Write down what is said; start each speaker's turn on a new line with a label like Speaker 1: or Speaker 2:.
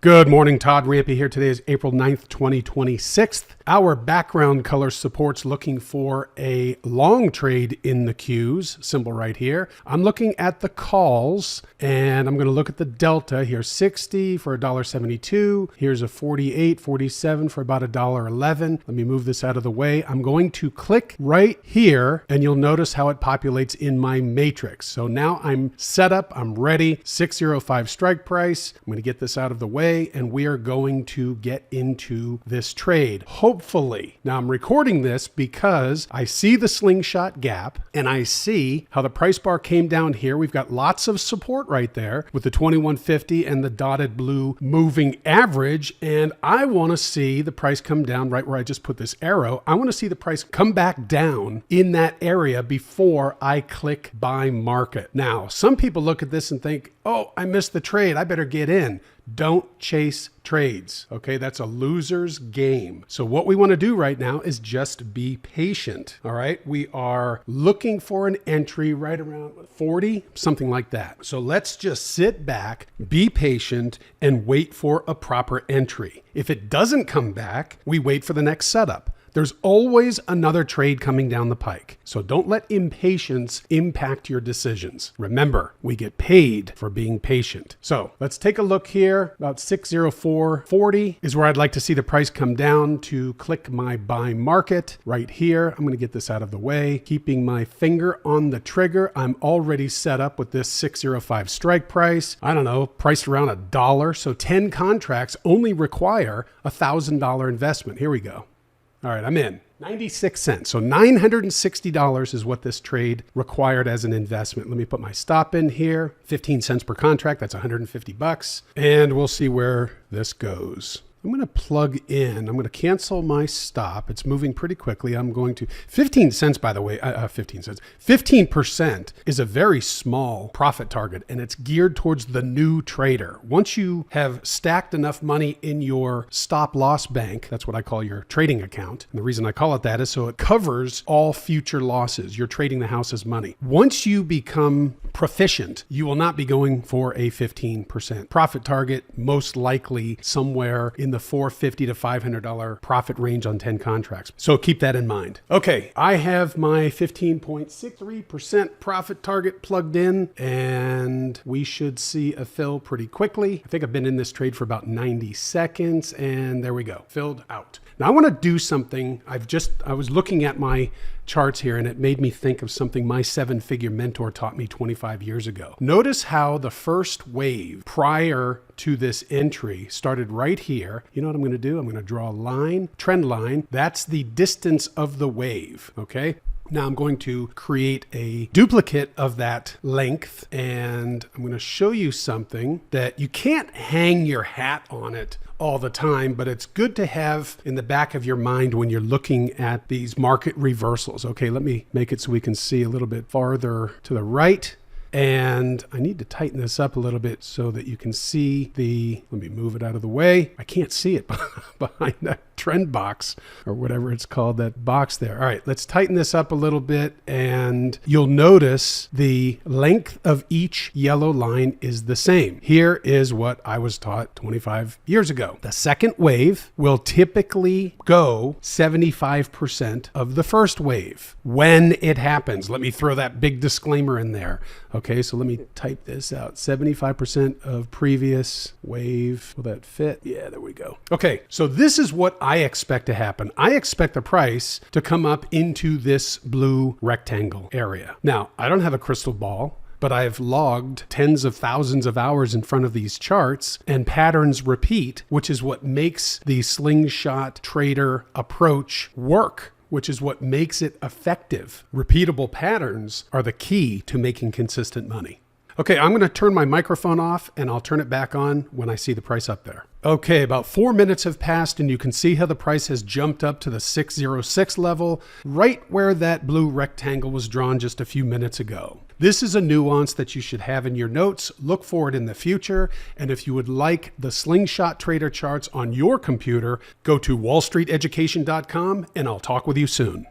Speaker 1: Good morning, Todd. Rampe here. Today is April 9th, 2026. Our background color supports looking for a long trade in the Qs, symbol right here. I'm looking at the calls and I'm going to look at the delta. Here's 60 for $1.72. Here's a 48, 47 for about $1.11. Let me move this out of the way. I'm going to click right here and you'll notice how it populates in my matrix. So now I'm set up. I'm ready. 605 strike price. I'm going to get this out of the way and we are going to get into this trade. Hopefully. Now I'm recording this because I see the slingshot gap and I see how the price bar came down here. We've got lots of support right there with the 2150 and the dotted blue moving average. And I want to see the price come down right where I just put this arrow. I want to see the price come back down in that area before I click buy market. Now, some people look at this and think, oh, I missed the trade. I better get in. Don't chase trades, okay? That's a loser's game. So what we want to do right now is just be patient, all right? We are looking for an entry right around 40, something like that. So let's just sit back, be patient, and wait for a proper entry. If it doesn't come back, we wait for the next setup. There's always another trade coming down the pike. So don't let impatience impact your decisions. Remember, we get paid for being patient. So let's take a look here. About 604.40 is where I'd like to see the price come down to click my buy market right here. I'm going to get this out of the way, keeping my finger on the trigger. I'm already set up with this 605 strike price. I don't know, priced around $1. So 10 contracts only require $1,000 investment. Here we go. All right, I'm in. 96 cents. So $960 is what this trade required as an investment. Let me put my stop in here. 15 cents per contract. That's 150 bucks. And we'll see where this goes. I'm going to plug in. I'm going to cancel my stop. It's moving pretty quickly. I'm going to 15 cents, by the way, 15 cents. 15% is a very small profit target and it's geared towards the new trader. Once you have stacked enough money in your stop loss bank, that's what I call your trading account. And the reason I call it that is so it covers all future losses. You're trading the house as money. Once you become proficient, you will not be going for a 15% profit target, most likely somewhere in the $450 to $500 profit range on 10 contracts. So keep that in mind. Okay, I have my 15.63% profit target plugged in and we should see a fill pretty quickly. I think I've been in this trade for about 90 seconds and there we go, filled out. Now I want to do something. I was looking at my charts here and it made me think of something my 7-figure mentor taught me 25 years ago. Notice how the first wave prior to this entry started right here. You know what I'm going to do? I'm going to draw a line, trend line. That's the distance of the wave, okay? Now I'm going to create a duplicate of that length and I'm going to show you something that you can't hang your hat on it all the time, but it's good to have in the back of your mind when you're looking at these market reversals. Okay, let me make it so we can see a little bit farther to the right. And I need to tighten this up a little bit so that you can see let me move it out of the way. I can't see it behind that trend box or whatever it's called, that box there. All right, let's tighten this up a little bit and you'll notice the length of each yellow line is the same. Here is what I was taught 25 years ago. The second wave will typically go 75% of the first wave when it happens. Let me throw that big disclaimer in there. Okay, so let me type this out. 75% of previous wave. Will that fit? Yeah, there we go. Okay, so this is what I expect to happen. I expect the price to come up into this blue rectangle area. Now, I don't have a crystal ball, but I've logged tens of thousands of hours in front of these charts and patterns repeat, which is what makes the slingshot trader approach work, which is what makes it effective. Repeatable patterns are the key to making consistent money. Okay, I'm going to turn my microphone off and I'll turn it back on when I see the price up there. Okay, about 4 minutes have passed and you can see how the price has jumped up to the 606 level, right where that blue rectangle was drawn just a few minutes ago. This is a nuance that you should have in your notes. Look for it in the future. And if you would like the Slingshot Trader charts on your computer, go to wallstreeteducation.com and I'll talk with you soon.